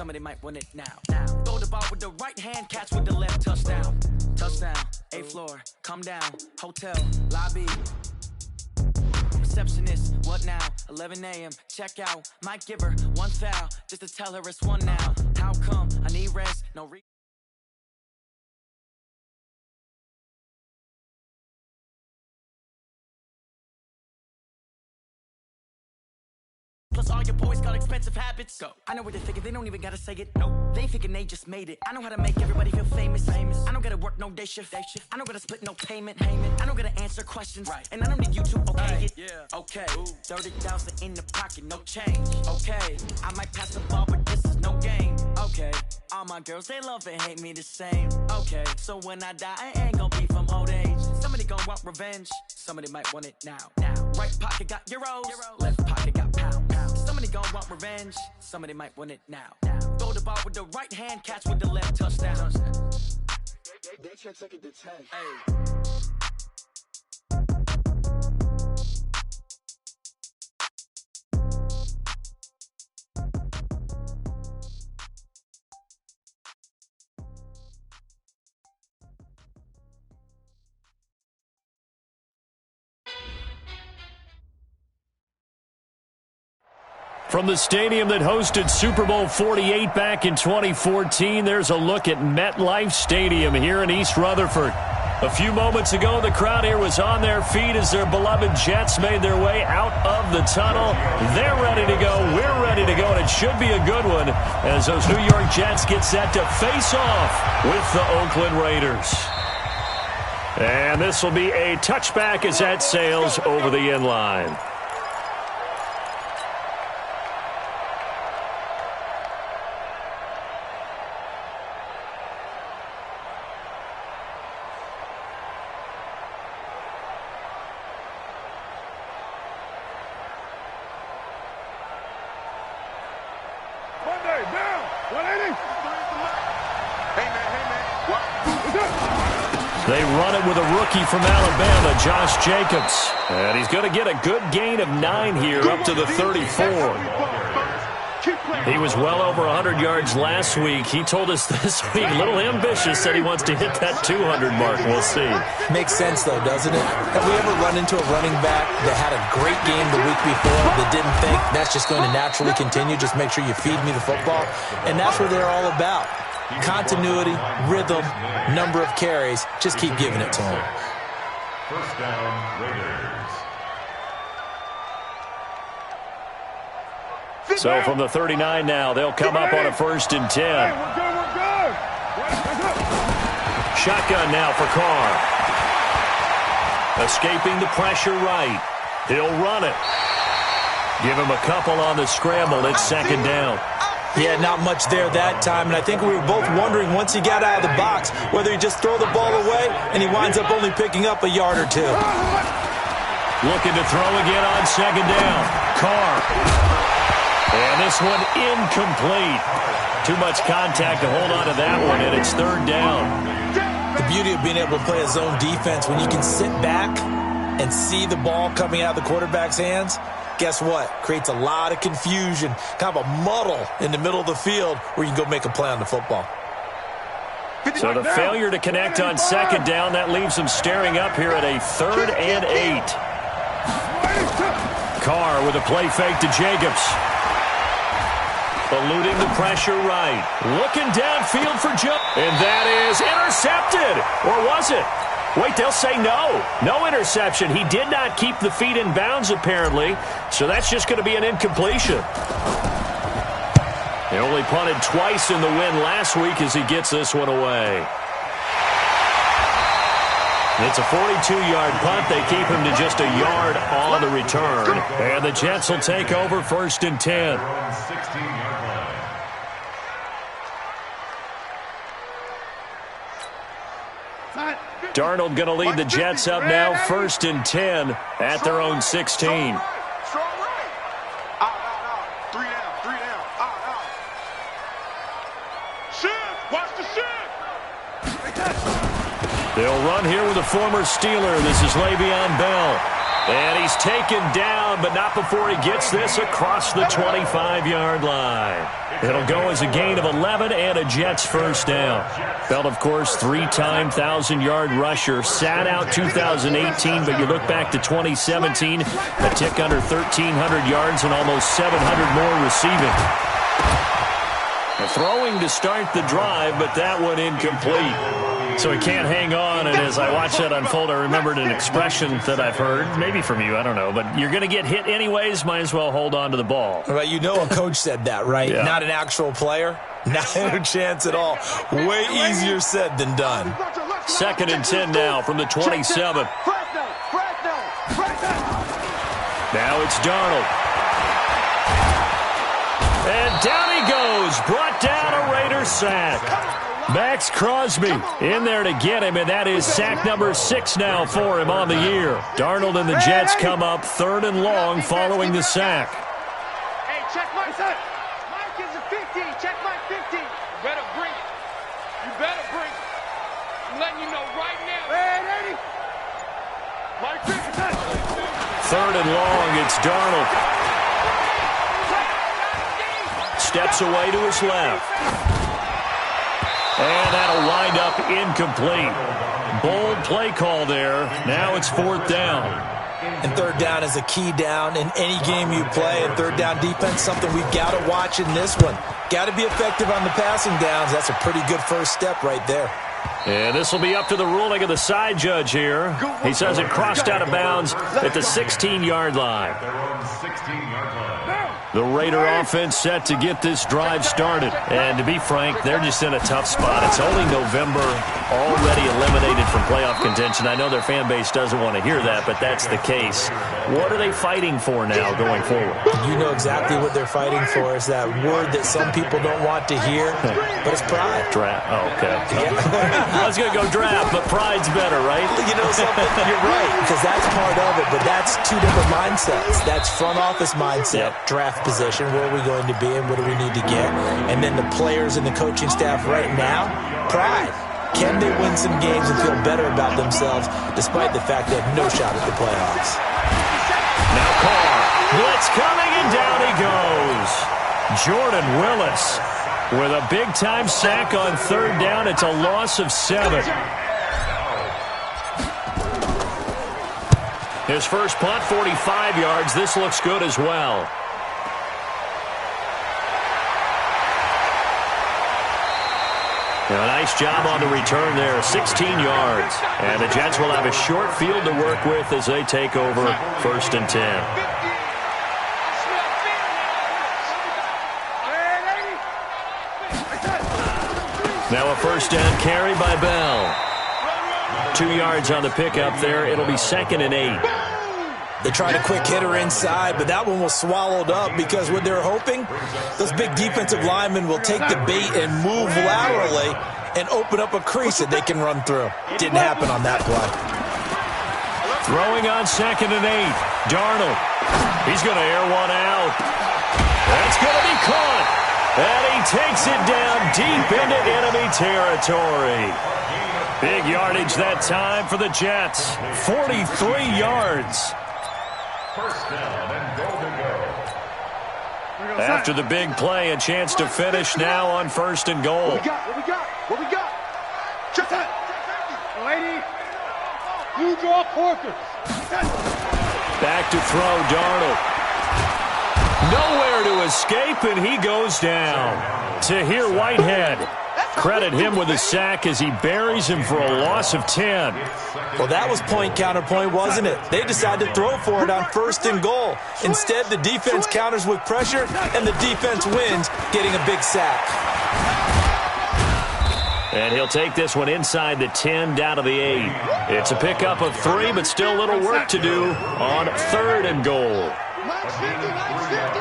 somebody might want it now. Throw the ball with the right hand, catch with the left, touchdown. Touchdown, 8th floor, come down, hotel, lobby. Receptionist, what now? 11 a.m., check out. Might give her one foul, just to tell her it's one now. How come? I need rest, no re- Plus all your boys got expensive habits. Go. I know what they're thinking, they don't even gotta say it. No, they thinking they just made it. I know how to make everybody feel famous. I don't gotta work no day shift. I don't gotta split no payment. I don't gotta answer questions. Right. And I don't need you to okay it. Yeah. Okay. 30,000 in the pocket, no change. Okay. I might pass the ball, but this is no game. Okay. All my girls, they love and hate me the same. Okay. So when I die, I ain't gonna be from old age. Somebody gonna want revenge. Somebody might want it now. Right pocket got euros. Left pocket got pounds. Somebody gon' want revenge, somebody might want it now. Throw the ball with the right hand, catch with the left, touchdown. They can't take it to 10. Hey. From the stadium that hosted Super Bowl 48 back in 2014, there's a look at MetLife Stadium here in East Rutherford. A few moments ago, the crowd here was on their feet as their beloved Jets made their way out of the tunnel. They're ready to go. We're ready to go, and it should be a good one as those New York Jets get set to face off with the Oakland Raiders. And this will be a touchback as that sails over the end line. They run it with a rookie from Alabama, Josh Jacobs. And he's going to get a good gain of 9 here up to the 34. He was well over 100 yards last week. He told us this week, a little ambitious, said he wants to hit that 200 mark. We'll see. Makes sense, though, doesn't it? Have we ever run into a running back that had a great game the week before that didn't think that's just going to naturally continue? Just make sure you feed me the football. And that's what they're all about. Continuity, rhythm, number of carries. Just keep giving it to them. First down, Raiders. So from the 39 now, they'll come up on a 1st and 10. Hey, we're good. Shotgun now for Carr. Escaping the pressure right. He'll run it. Give him a couple on the scramble. It's 2nd down. Yeah, not much there that time, and I think we were both wondering once he got out of the box whether he'd just throw the ball away, and he winds up only picking up a yard or 2. Looking to throw again on 2nd down. Carr. And this one incomplete. Too much contact to hold on to that one, and it's 3rd down. The beauty of being able to play a zone defense when you can sit back and see the ball coming out of the quarterback's hands, guess what? Creates a lot of confusion, kind of a muddle in the middle of the field where you can go make a play on the football. So the failure to connect on 2nd down, that leaves them staring up here at a 3rd and 8. Carr with a play fake to Jacobs. Eluding the pressure right. Looking downfield for Joe. And that is intercepted. Or was it? Wait, they'll say no. No interception. He did not keep the feet in bounds, apparently. So that's just going to be an incompletion. He only punted twice in the win last week as he gets this one away. It's a 42-yard punt. They keep him to just a yard on the return. And the Jets will take over 1st and 10. Darnold going to lead the Jets up now, 1st and 10 at their own 16. They'll run here with a former Steeler. This is Le'Veon Bell. And he's taken down, but not before he gets this across the 25-yard line. It'll go as a gain of 11 and a Jets first down. Bell, of course, three-time 1,000-yard rusher. Sat out 2018, but you look back to 2017, a tick under 1,300 yards and almost 700 more receiving. Throwing to start the drive, but that one incomplete. So he can't hang on, and as I watched that unfold, I remembered an expression that I've heard, maybe from you, I don't know, but you're going to get hit anyways, might as well hold on to the ball. Well, you know a coach said that, right? Yeah. Not an actual player. Not a chance at all. Way easier said than done. 2nd and 10 now from the 27. Now it's Darnold. And down he goes. Brought down a Raider sack. Max Crosby in there to get him, and that is sack number 6 now for him on the year. Darnold and the Jets come up 3rd and long following the sack. Hey, check Mike. Mike is a 15. Check Mike 15. You better bring it. You better bring it. I'm letting you know right now. Hey, Mike 15. 3rd and long, it's Darnold. Steps away to his left. And that'll wind up incomplete. Bold play call there. Now it's 4th down. And 3rd down is a key down in any game you play. And 3rd down defense, something we've got to watch in this one. Got to be effective on the passing downs. That's a pretty good first step right there. And this will be up to the ruling of the side judge here. He says it crossed out of bounds at the 16-yard line. The Raider offense set to get this drive started. And to be frank, they're just in a tough spot. It's only November, already eliminated from playoff contention. I know their fan base doesn't want to hear that, but that's the case. What are they fighting for now going forward? You know exactly what they're fighting for. Is that word that some people don't want to hear, but it's pride. Draft. Oh, okay. I was going to go draft, but pride's better, right? You know something? You're right, because that's part of it, but that's 2 different mindsets. That's front office mindset, draft position, where are we going to be and what do we need to get? And then the players and the coaching staff right now, pride. Can they win some games and feel better about themselves despite the fact they have no shot at the playoffs? Now Carr, blitz coming, and down he goes. Jordan Willis with a big-time sack on 3rd down. It's a loss of 7. His first punt, 45 yards. This looks good as well. A nice job on the return there, 16 yards. And the Jets will have a short field to work with as they take over 1st and 10. Now a 1st down carry by Bell. 2 yards on the pickup there. It'll be 2nd and 8. They tried a quick hitter inside, but that one was swallowed up because what they're hoping, those big defensive linemen will take the bait and move laterally and open up a crease that they can run through. Didn't happen on that play. Throwing on 2nd and 8. Darnold. He's going to air one out. That's going to be caught. And he takes it down deep into enemy territory. Big yardage that time for the Jets. 43 yards. First down and goal to go. After the big play, a chance to finish now on 1st and goal. What we got? Check that. Lady, you draw Porter. Back to throw, Darnold. Nowhere to escape, and he goes down. Tahir Whitehead. Credit him with a sack as he buries him for a loss of 10. Well, that was point counterpoint, wasn't it? They decided to throw for it on 1st and goal. Instead, the defense counters with pressure, and the defense wins, getting a big sack. And he'll take this one inside the 10, down to the 8. It's a pickup of 3, but still a little work to do on 3rd and goal. Watch 50, watch 50.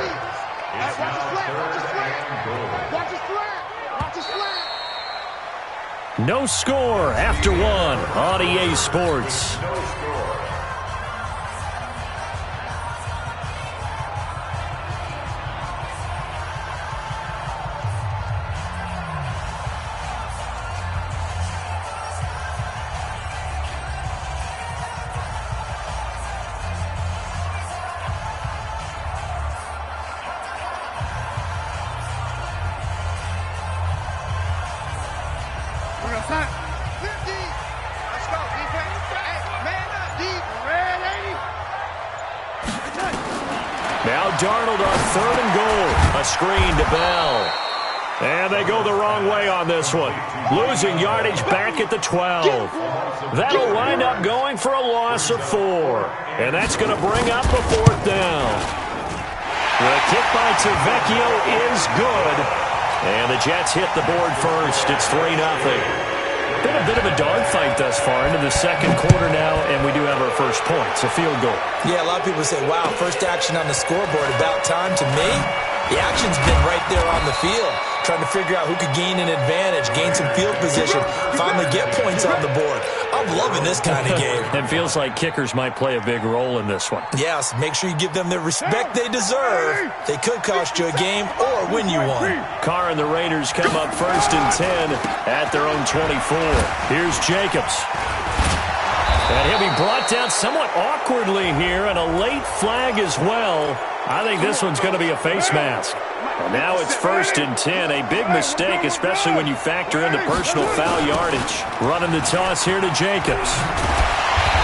Watch his flat, watch his flat. Watch his flat, watch his flat. No score after 1 on EA Sports. 3rd and goal. A screen to Bell. And they go the wrong way on this one. Losing yardage back at the 12. That'll wind up going for a loss of 4. And that's going to bring up a 4th down. The kick by Tavecchio is good. And the Jets hit the board first. It's 3-0. Been a bit of a dogfight thus far into the second quarter now, and we do have our first points, a field goal. Yeah, a lot of people say, wow, first action on the scoreboard, about time. To me, the action's been right there on the field, trying to figure out who could gain an advantage, gain some field position, finally get points on the board. I'm loving this kind of game. It feels like kickers might play a big role in this one. Yes, make sure you give them the respect they deserve. They could cost you a game or win you one. Carr and the Raiders come up 1st and 10 at their own 24. Here's Jacobs. And he'll be brought down somewhat awkwardly here, and a late flag as well. I think this one's going to be a face mask. And now it's 1st and 10. A big mistake, especially when you factor in the personal foul yardage. Running the toss here to Jacobs.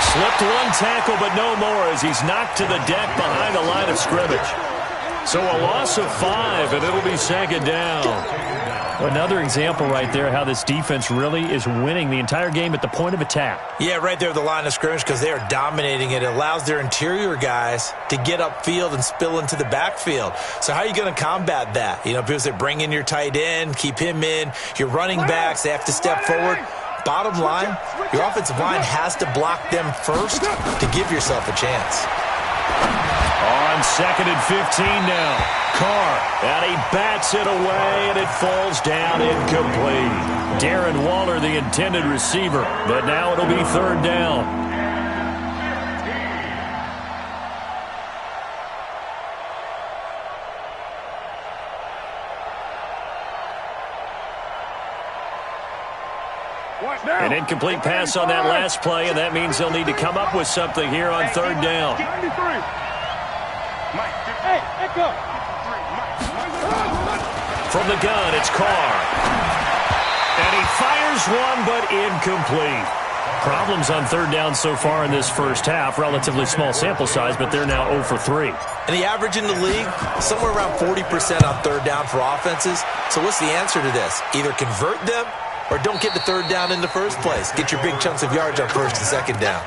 Slipped one tackle, but no more as he's knocked to the deck behind the line of scrimmage. So a loss of 5, and it'll be 2nd down. Another example right there how this defense really is winning the entire game at the point of attack. Yeah, right there at the line of scrimmage because they are dominating it. It allows their interior guys to get upfield and spill into the backfield. So how are you going to combat that? You know, people say bring in your tight end, keep him in. Your running backs, they have to step forward. Bottom line, your offensive line has to block them first to give yourself a chance. On 2nd and 15 now. Carr, and he bats it away, and it falls down incomplete. Darren Waller, the intended receiver, but now it'll be 3rd down. An incomplete pass on that last play, and that means they'll need to come up with something here on 3rd down. From the gun, it's Carr. And he fires one, but incomplete. Problems on 3rd down so far in this first half. Relatively small sample size, but they're now 0 for 3. And the average in the league, somewhere around 40% on 3rd down for offenses. So what's the answer to this? Either convert them or don't get the 3rd down in the first place. Get your big chunks of yards on 1st and 2nd down.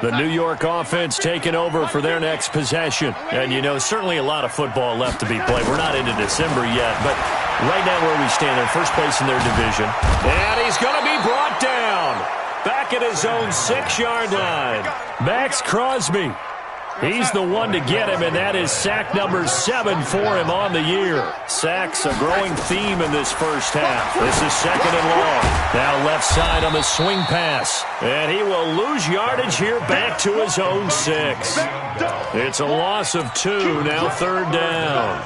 The New York offense taking over for their next possession. And, you know, certainly a lot of football left to be played. We're not into December yet, but right now where we stand, they're first place in their division. And he's going to be brought down back at his own 6-yard line. Max Crosby. He's the one to get him, and that is sack number 7 for him on the year. Sacks a growing theme in this first half. This is 2nd and long. Now left side on the swing pass. And he will lose yardage here back to his own 6. It's a loss of 2, now 3rd down.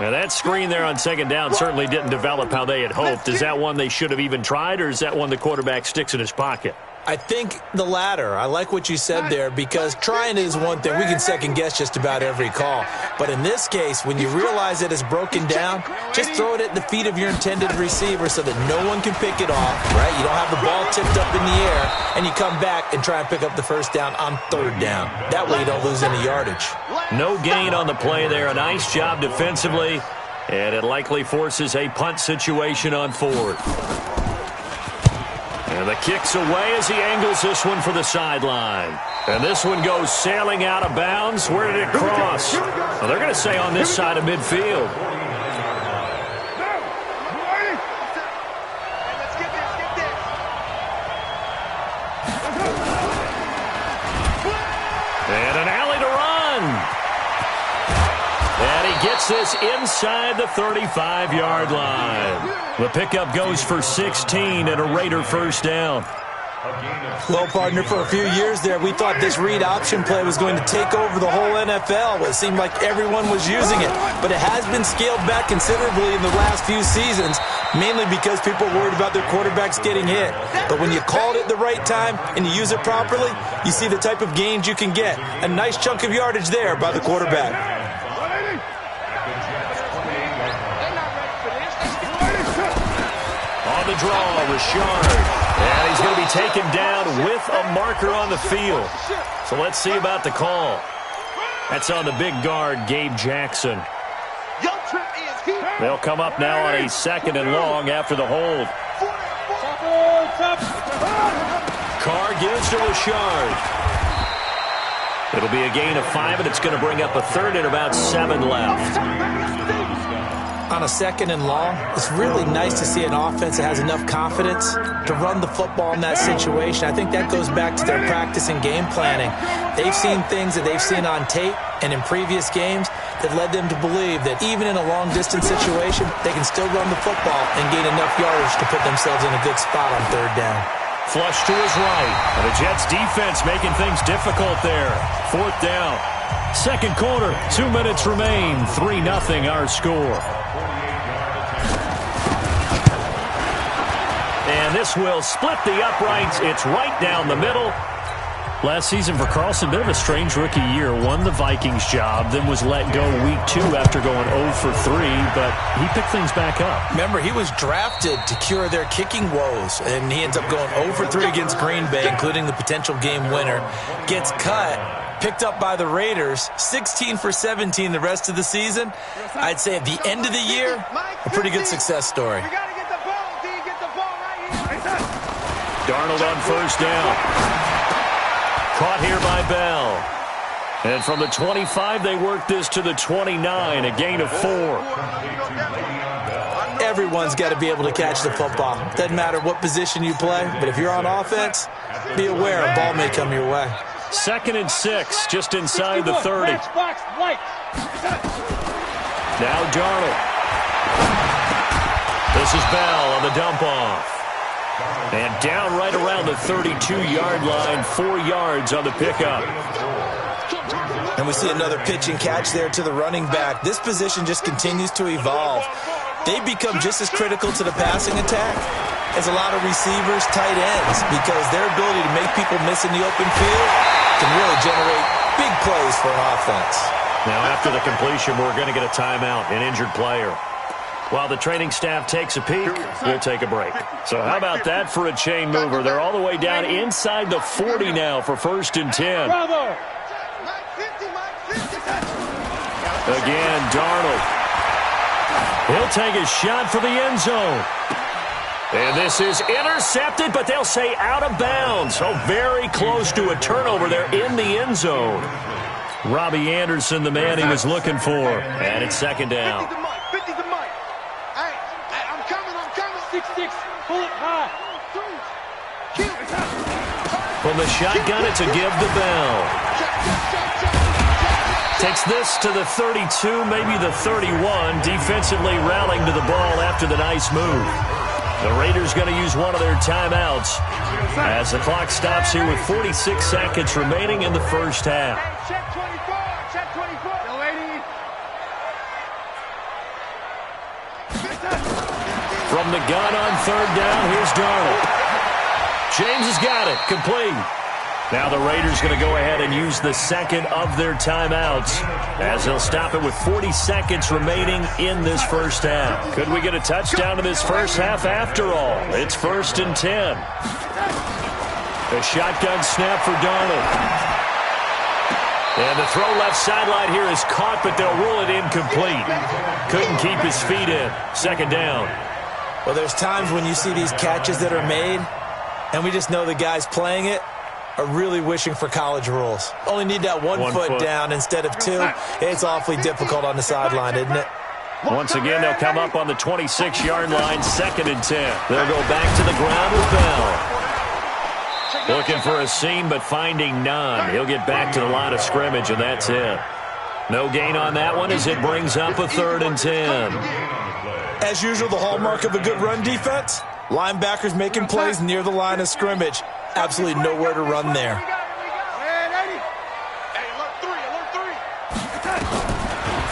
Now that screen there on 2nd down certainly didn't develop how they had hoped. Is that one they should have even tried, or is that one the quarterback sticks in his pocket? I think the latter. I like what you said there because trying is one thing. We can second guess just about every call. But in this case, when you realize it is broken down, just throw it at the feet of your intended receiver so that no one can pick it off, right? You don't have the ball tipped up in the air, and you come back and try and pick up the 1st down on 3rd down. That way you don't lose any yardage. No gain on the play there. A nice job defensively, and it likely forces a punt situation on 4th. And the kick's away as he angles this one for the sideline. And this one goes sailing out of bounds. Where did it cross? Well, they're going to say on this side of midfield. And an alley to run. And he gets this inside the 35-yard line. The pickup goes for 16 and a Raider 1st down. Well, partner, for a few years there, we thought this read option play was going to take over the whole NFL. It seemed like everyone was using it. But it has been scaled back considerably in the last few seasons, mainly because people are worried about their quarterbacks getting hit. But when you call it at the right time and you use it properly, you see the type of gains you can get. A nice chunk of yardage there by the quarterback. On the draw, Richard. And he's going to be taken down with a marker on the field. So let's see about the call. That's on the big guard, Gabe Jackson. They'll come up now on a 2nd and long after the hold. Carr gives to Richard. It'll be a gain of 5, and it's going to bring up a 3rd and about 7 left. On a 2nd and long, it's really nice to see an offense that has enough confidence to run the football in that situation. I think that goes back to their practice and game planning. They've seen things that they've seen on tape and in previous games that led them to believe that even in a long-distance situation, they can still run the football and gain enough yardage to put themselves in a good spot on 3rd down. Flush to his right. And the Jets defense making things difficult there. 4th down. 2nd quarter, 2 minutes remain. 3-0 our score. And this will split the uprights. It's right down the middle. Last season for Carlson, bit of a strange rookie year. Won the Vikings job, then was let go week 2 after going 0 for 3, but he picked things back up. Remember, he was drafted to cure their kicking woes, and he ends up going 0 for 3 against Green Bay, including the potential game winner. Gets cut, picked up by the Raiders, 16 for 17 the rest of the season. I'd say at the end of the year, a pretty good success story. Darnold on 1st down. Caught here by Bell. And from the 25, they work this to the 29, a gain of 4. Everyone's got to be able to catch the football. Doesn't matter what position you play, but if you're on offense, be aware a ball may come your way. 2nd and 6, just inside the 30. Now Darnold. This is Bell on the dump-off. And down right around the 32-yard line, 4 yards on the pickup. And we see another pitch and catch there to the running back. This position just continues to evolve. They become just as critical to the passing attack as a lot of receivers, tight ends, because their ability to make people miss in the open field can really generate big plays for an offense. Now after the completion, we're going to get a timeout, an injured player. While the training staff takes a peek, we'll take a break. So how about that for a chain mover? They're all the way down inside the 40 now for 1st and 10. Again, Darnold. He'll take a shot for the end zone. And this is intercepted, but they'll say out of bounds. So very close to a turnover there in the end zone. Robbie Anderson, the man he was looking for. And it's 2nd down. From the shotgun, it's a give to Bell. Takes this to the 32, maybe the 31. Defensively rallying to the ball after the nice move. The Raiders going to use one of their timeouts as the clock stops here with 46 seconds remaining in the 1st half. Check 24, check 24. Yo, lady. From the gun on 3rd down, here's Darnold. James has got it, complete. Now the Raiders going to go ahead and use the 2nd of their timeouts as they'll stop it with 40 seconds remaining in this 1st half. Could we get a touchdown in this 1st half after all? It's 1st and 10. A shotgun snap for Darnold. And the throw left sideline here is caught, but they'll rule it incomplete. Couldn't keep his feet in. 2nd down. Well, there's times when you see these catches that are made, and we just know the guys playing it are really wishing for college rules. Only need that one foot down instead of 2. It's awfully difficult on the sideline, isn't it? Once again, they'll come up on the 26-yard line, 2nd and 10. They'll go back to the ground with Bell. Looking for a seam, but finding none. He'll get back to the line of scrimmage, and that's it. No gain on that one as it brings up a 3rd and 10. As usual, the hallmark of a good run defense, linebackers making plays near the line of scrimmage. Absolutely nowhere to run there.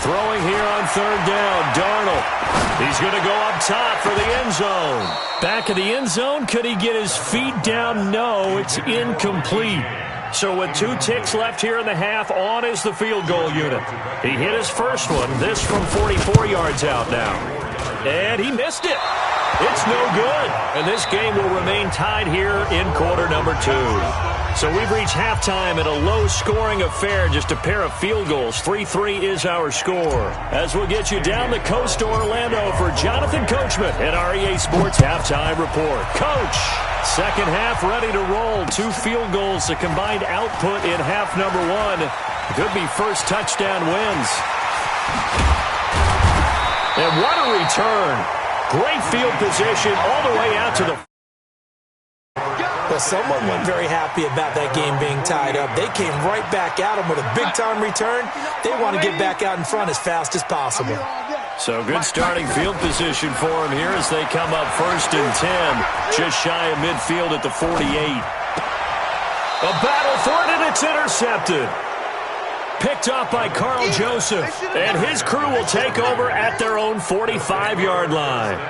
Throwing here on 3rd down, Darnold. He's going to go up top for the end zone. Back of the end zone, could he get his feet down? No, it's incomplete. So with 2 ticks left here in the half, on is the field goal unit. He hit his first one, this from 44 yards out now. And he missed it. It's no good. And this game will remain tied here in quarter number 2. So we've reached halftime in a low-scoring affair, just a pair of field goals. 3-3 is our score. As we'll get you down the coast to Orlando for Jonathan Coachman at REA Sports Halftime Report. Coach, second half ready to roll. 2 field goals, the combined output in half number 1. Could be first touchdown wins. And what a return. Great field position all the way out to the... Well, someone wasn't very happy about that game being tied up. They came right back at them with a big-time return. They want to get back out in front as fast as possible. So good starting field position for them here as they come up first and 10. Just shy of midfield at the 48. A battle for it, and it's intercepted. Picked off by Carl Joseph. And his crew will take over at their own 45-yard line.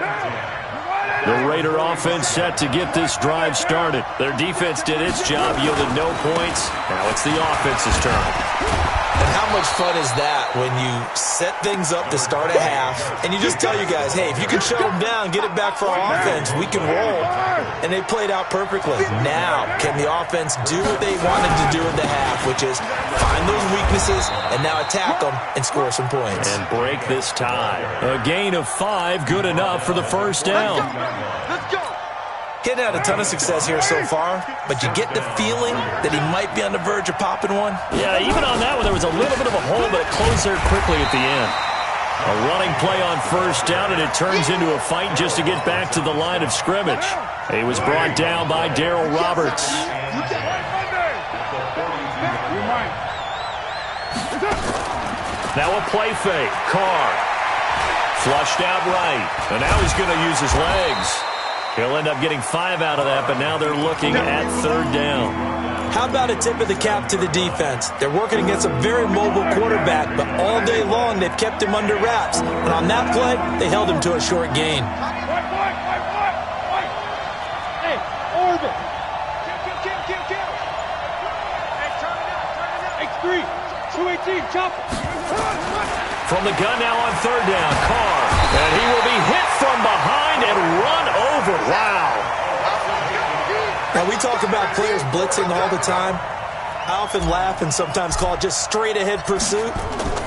The Raider offense set to get this drive started. Their defense did its job, yielded no points. Now it's the offense's turn. And how much fun is that when you set things up to start a half, and you just tell you guys, hey, if you can shut them down, get it back for our offense, we can roll. And they played out perfectly. Now, can the offense do what they wanted to do in the half, which is find those weaknesses and now attack them and score some points. And break this tie. A gain of 5, good enough for the first down. Let's go. Getting had a ton of success here so far, but you get the feeling that he might be on the verge of popping one. Yeah, even on that one, there was a little bit of a hole, but it closed there quickly at the end. A running play on first down, and it turns into a fight just to get back to the line of scrimmage. He was brought down by Darryl Roberts. Now a play fake. Carr. Flushed out right. And now he's going to use his legs. He'll end up getting 5 out of that, but now they're looking at third down. How about a tip of the cap to the defense? They're working against a very mobile quarterback, but all day long they've kept him under wraps. And on that play, they held him to a short gain. Hey, orbit. Kill. Hey, turn it out. X3, 218, chop it. From the gun now on third down, Carr. And he will be hit from behind and run over. Wow. Now, we talk about players blitzing all the time. I often laugh and sometimes call it just straight-ahead pursuit.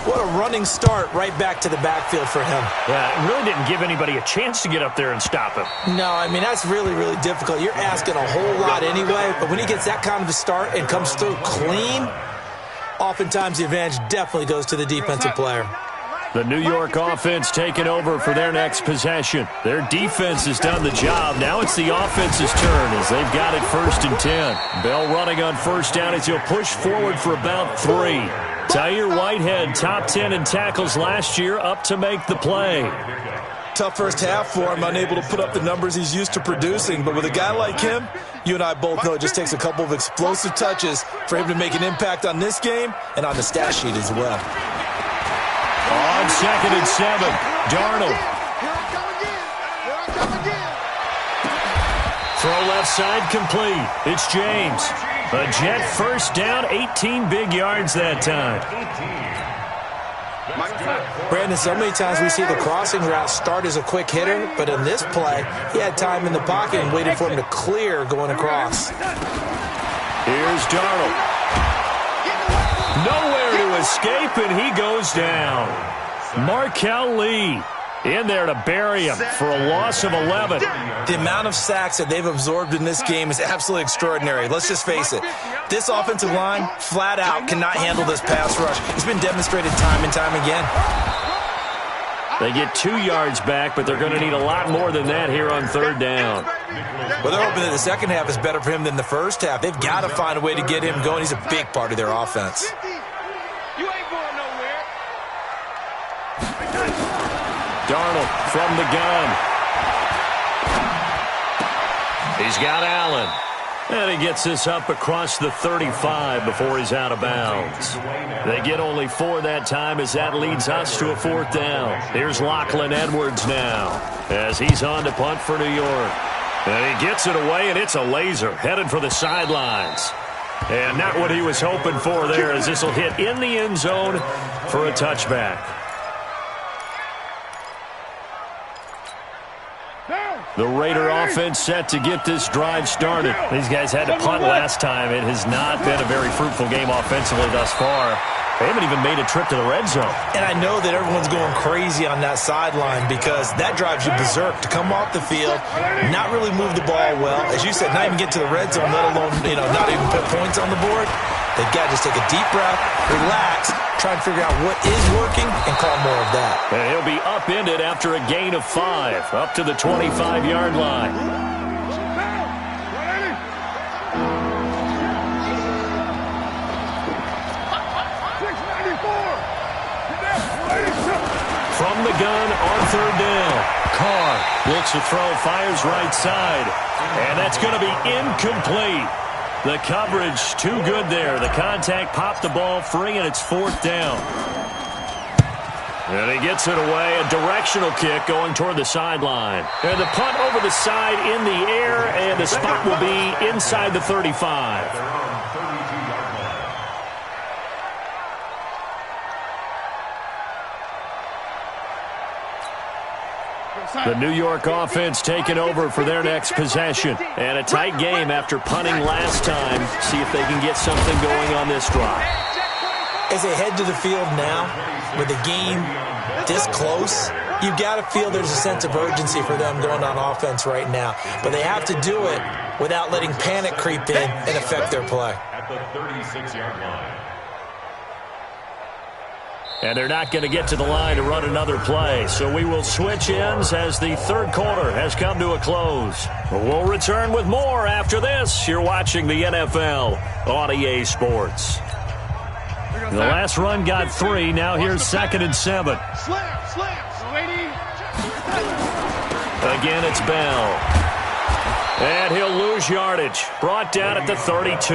What a running start right back to the backfield for him. Yeah, it really didn't give anybody a chance to get up there and stop him. No, I mean, that's really, really difficult. You're asking a whole lot anyway, but when he gets that kind of a start and comes through clean, oftentimes the advantage definitely goes to the defensive player. The New York offense taking over for their next possession. Their defense has done the job. Now it's the offense's turn as they've got it first and 10. Bell running on first down as he'll push forward for about 3. Tyre Whitehead, top 10 in tackles last year, up to make the play. Tough first half for him, unable to put up the numbers he's used to producing. But with a guy like him, you and I both know it just takes a couple of explosive touches for him to make an impact on this game and on the stat sheet as well. On second and 7, Darnold. Throw left side complete. It's James. A Jet first down, 18 big yards that time. Brandon, so many times we see the crossing route start as a quick hitter, but in this play, he had time in the pocket and waited for him to clear going across. Here's Darnold. Nowhere to escape, and he goes down. Markel Lee in there to bury him for a loss of 11. The amount of sacks that they've absorbed in this game is absolutely extraordinary. Let's just face it. This offensive line, flat out, cannot handle this pass rush. It's been demonstrated time and time again. They get 2 yards back, but they're going to need a lot more than that here on third down. Well, they're hoping that the second half is better for him than the first half. They've got to find a way to get him going. He's a big part of their offense. You ain't going nowhere. Darnold from the gun. He's got Allen. And he gets this up across the 35 before he's out of bounds. They get only 4 that time as that leads us to a fourth down. Here's Lachlan Edwards now as he's on to punt for New York. And he gets it away, and it's a laser headed for the sidelines. And not what he was hoping for there as this will hit in the end zone for a touchback. The Raider offense set to get this drive started. These guys had to punt last time. It has not been a very fruitful game offensively thus far. They haven't even made a trip to the red zone. And I know that everyone's going crazy on that sideline because that drives you berserk to come off the field, not really move the ball well. As you said, not even get to the red zone, let alone, not even put points on the board. They've got to just take a deep breath, relax, try and figure out what is working, and call more of that. And he'll be upended after a gain of 5, up to the 25-yard line. From the gun on 3rd down. Carr looks to throw, fires right side. And that's going to be incomplete. The coverage too good there. The contact popped the ball free, and it's 4th down. And he gets it away. A directional kick going toward the sideline. And the punt over the side in the air, and the spot will be inside the 35. The New York offense taking over for their next possession. And a tight game after punting last time. See if they can get something going on this drive. As they head to the field now, with the game this close, you've got to feel there's a sense of urgency for them going on offense right now. But they have to do it without letting panic creep in and affect their play. At the 36-yard line. And they're not going to get to the line to run another play. So we will switch ends as the 3rd quarter has come to a close. We'll return with more after this. You're watching the NFL on EA Sports. The last run got 3. Now here's 2nd and 7. Again, it's Bell. And he'll lose yardage. Brought down at the 32.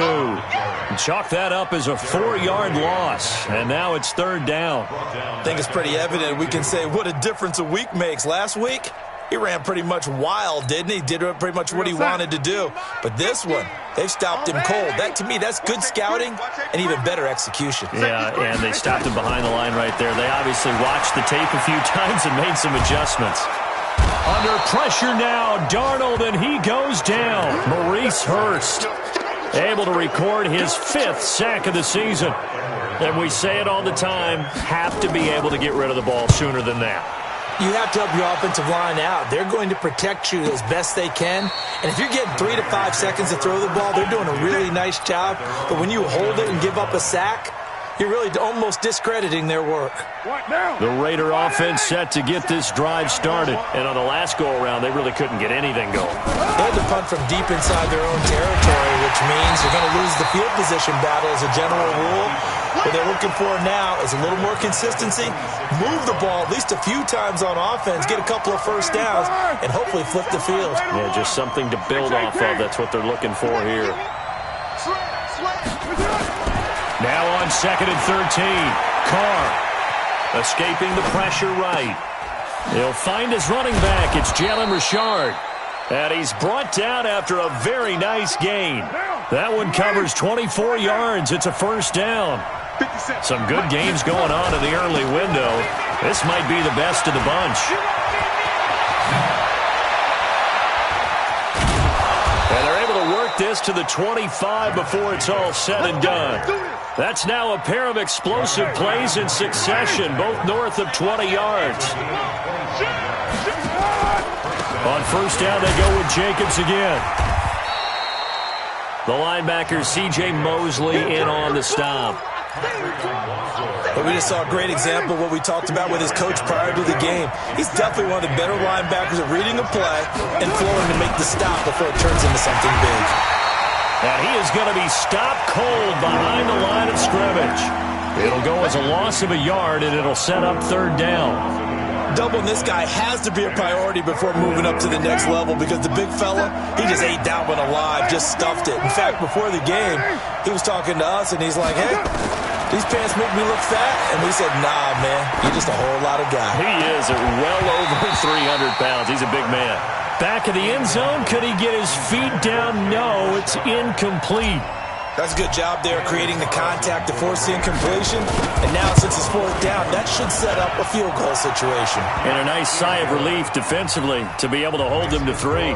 Chalk that up as a 4-yard loss. And now it's 3rd down. I think it's pretty evident. We can say what a difference a week makes. Last week, he ran pretty much wild, didn't he? Did pretty much what he wanted to do. But this one, they've stopped him cold. That, to me, that's good scouting and even better execution. Yeah, and they stopped him behind the line right there. They obviously watched the tape a few times and made some adjustments. Under pressure now, Darnold, and he goes down. Maurice Hurst able to record his 5th sack of the season. And we say it all the time, have to be able to get rid of the ball sooner than that. You have to help your offensive line out. They're going to protect you as best they can. And if you're getting 3 to 5 seconds to throw the ball, they're doing a really nice job. But when you hold it and give up a sack, you're really almost discrediting their work. The Raider offense set to get this drive started. And on the last go-around, they really couldn't get anything going. They had to punt from deep inside their own territory, which means you're going to lose the field position battle as a general rule. What they're looking for now is a little more consistency, move the ball at least a few times on offense, get a couple of first downs, and hopefully flip the field. Yeah, just something to build off of. That's what they're looking for here. Now on 2nd and 13. Carr escaping the pressure right. He'll find his running back. It's Jalen Richard. And he's brought down after a very nice gain. That one covers 24 yards. It's a 1st down. Some good games going on in the early window. This might be the best of the bunch. And they're able to work this to the 25 before it's all said and done. That's now a pair of explosive plays in succession, both north of 20 yards. On 1st down, they go with Jacobs again. The linebacker, C.J. Mosley, in on the stop. But we just saw a great example of what we talked about with his coach prior to the game. He's definitely one of the better linebackers at reading a play and flowing to make the stop before it turns into something big. And he is going to be stopped cold behind the line of scrimmage. It'll go as a loss of a yard, and it'll set up 3rd down. Doubling this guy has to be a priority before moving up to the next level because the big fella, he just ate that one alive, just stuffed it. In fact, before the game, he was talking to us, and he's like, hey, these pants make me look fat. And we said, nah, man, you're just a whole lot of guy. He is well over 300 pounds. He's a big man. Back of the end zone, could he get his feet down? No, it's incomplete. That's a good job there creating the contact to force the incompletion. And now since it's 4th down, that should set up a field goal situation. And a nice sigh of relief defensively to be able to hold them to 3.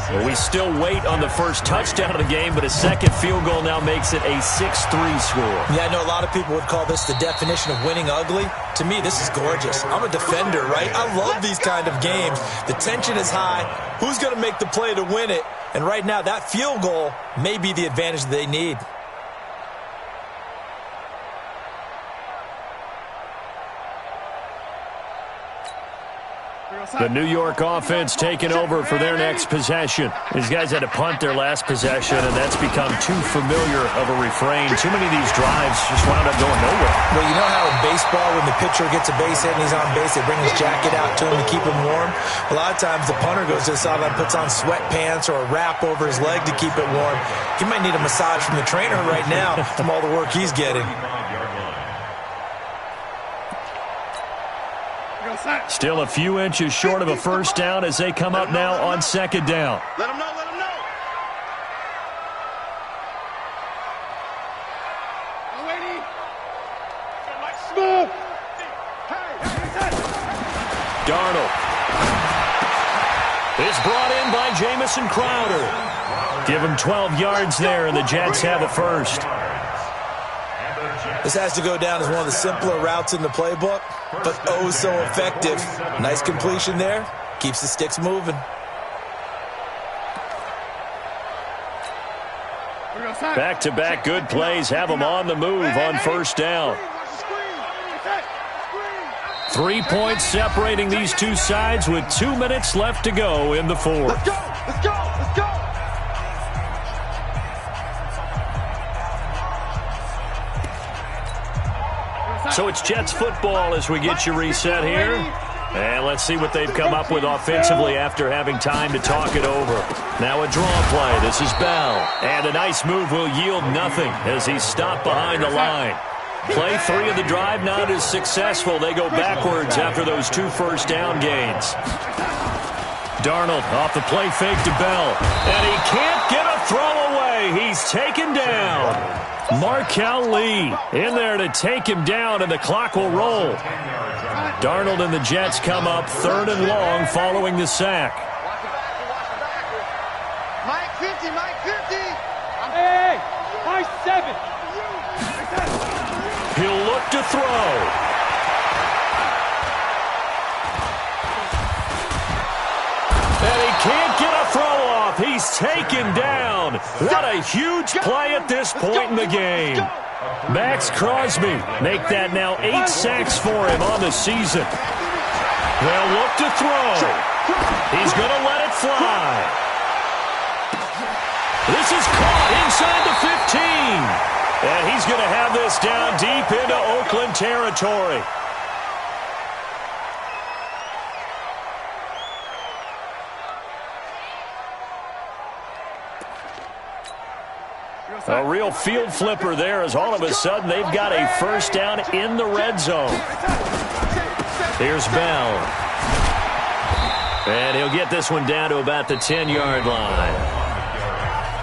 Well, we still wait on the first touchdown of the game, but a second field goal now makes it a 6-3 score. Yeah, I know a lot of people would call this the definition of winning ugly. To me, this is gorgeous. I'm a defender, right? I love these kind of games. The tension is high. Who's going to make the play to win it? And right now, that field goal may be the advantage they need. The New York offense taking over for their next possession. These guys had to punt their last possession, and that's become too familiar of a refrain. Too many of these drives just wound up going nowhere. Well, you know how in baseball, when the pitcher gets a base hit and he's on base, they bring his jacket out to him to keep him warm? A lot of times the punter goes to the sideline, puts on sweatpants or a wrap over his leg to keep it warm. He might need a massage from the trainer right now from all the work he's getting. Still a few inches short of a first down as they come up now on 2nd down. Let him know, let him know. Smooth. Darnold is brought in by Jamison Crowder. Give him 12 yards there, and the Jets have a first. This has to go down as one of the simpler routes in the playbook, but oh so effective. Nice completion there. Keeps the sticks moving. Back-to-back good plays have them on the move on first down. 3 points separating these two sides with 2 minutes left to go in the fourth. Let's go, let's go, let's go. So it's Jets football as we get you reset here. And let's see what they've come up with offensively after having time to talk it over. Now a draw play. This is Bell. And a nice move will yield nothing as he's stopped behind the line. Play 3 of the drive not as successful. They go backwards after those 2 first down gains. Darnold off the play fake to Bell. And he can't get a throw away. He's taken down. Markel Lee in there to take him down, and the clock will roll. Darnold and the Jets come up 3rd and long following the sack. Mike 50, Mike 50. Hey, Mike 7. He'll look to throw. And he can't get a throw off. He's taken down. What a huge play at this point in the game. Max Crosby make that now 8 sacks for him on the season. They'll look to throw. He's going to let it fly. This is caught inside the 15. And he's going to have this down deep into Oakland territory. A real field flipper there as all of a sudden they've got a first down in the red zone. Here's Bell. And he'll get this one down to about the 10-yard line.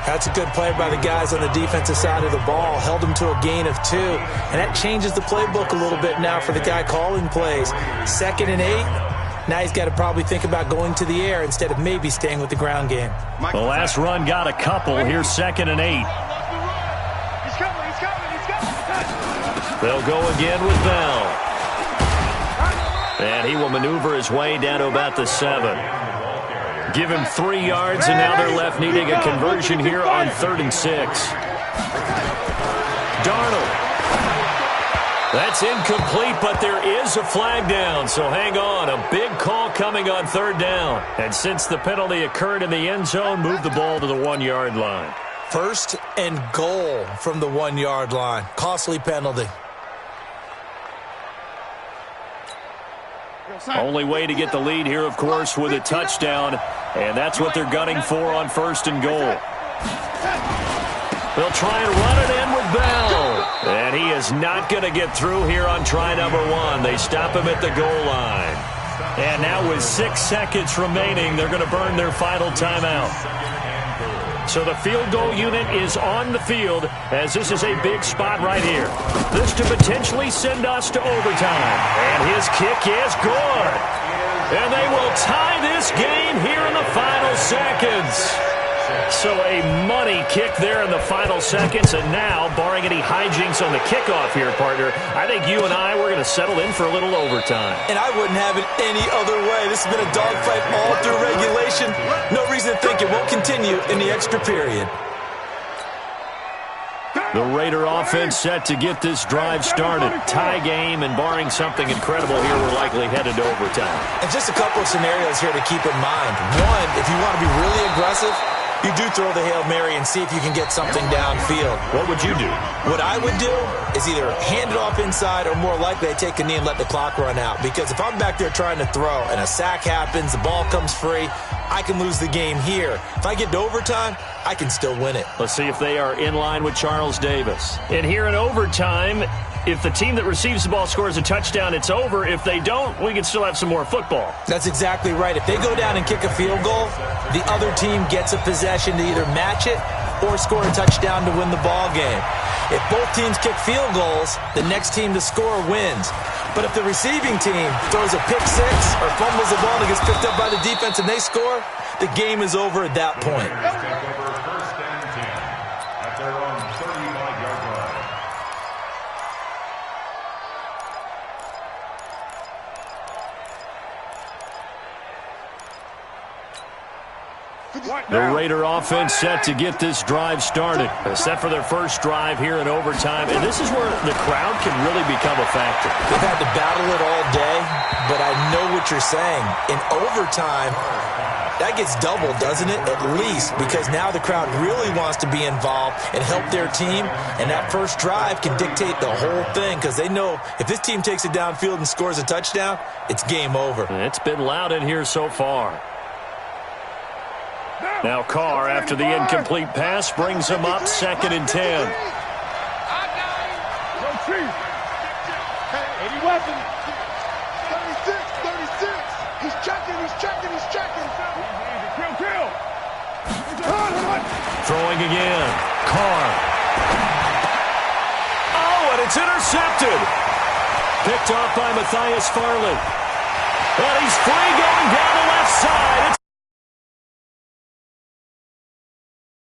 That's a good play by the guys on the defensive side of the ball. Held them to a gain of 2. And that changes the playbook a little bit now for the guy calling plays. 2nd and 8. Now he's got to probably think about going to the air instead of maybe staying with the ground game. The last run got a couple. Here's 2nd and 8. They'll go again with Bell. And he will maneuver his way down to about the 7. Give him 3 yards, and now they're left needing a conversion here on 3rd and 6. Darnold. That's incomplete, but there is a flag down, so hang on. A big call coming on 3rd down. And since the penalty occurred in the end zone, move the ball to the 1-yard line. 1st and goal from the 1-yard line. Costly penalty. Only way to get the lead here, of course, with a touchdown, and that's what they're gunning for on 1st and goal. They'll try and run it in with Bell, and he is not going to get through here on try number 1. They stop him at the goal line. And now with 6 seconds remaining, they're going to burn their final timeout. So the field goal unit is on the field as this is a big spot right here. This to potentially send us to overtime. And his kick is good. And they will tie this game here in the final seconds. So a money kick there in the final seconds. And now, barring any hijinks on the kickoff here, partner, I think you and I, we're going to settle in for a little overtime. And I wouldn't have it any other way. This has been a dogfight all through regulation. No reason to think it won't continue in the extra period. The Raider offense set to get this drive started. Tie game, and barring something incredible here, we're likely headed to overtime. And just a couple of scenarios here to keep in mind. One, if you want to be really aggressive, you do throw the Hail Mary and see if you can get something downfield. What would you do? What I would do is either hand it off inside or more likely I take a knee and let the clock run out. Because if I'm back there trying to throw and a sack happens, the ball comes free, I can lose the game here. If I get to overtime, I can still win it. Let's see if they are in line with Charles Davis. And here in overtime, if the team that receives the ball scores a touchdown, it's over. If they don't, we can still have some more football. That's exactly right. If they go down and kick a field goal, the other team gets a possession to either match it or score a touchdown to win the ball game. If both teams kick field goals, the next team to score wins. But if the receiving team throws a pick six or fumbles the ball and gets picked up by the defense and they score, the game is over at that point. First and 10 at their own 35-yard line. The Raider offense set to get this drive started. Set for their first drive here in overtime. And this is where the crowd can really become a factor. They've had to battle it all day, but I know what you're saying. In overtime, that gets doubled, doesn't it? At least, because now the crowd really wants to be involved and help their team. And that first drive can dictate the whole thing because they know if this team takes it downfield and scores a touchdown, it's game over. It's been loud in here so far. Now Carr, after the incomplete pass, brings him up 2nd and 10. Any weapon. 36. He's checking. Kill. Throwing again. Carr. Oh, and it's intercepted. Picked off by Matthias Farley. And he's free going down the left side.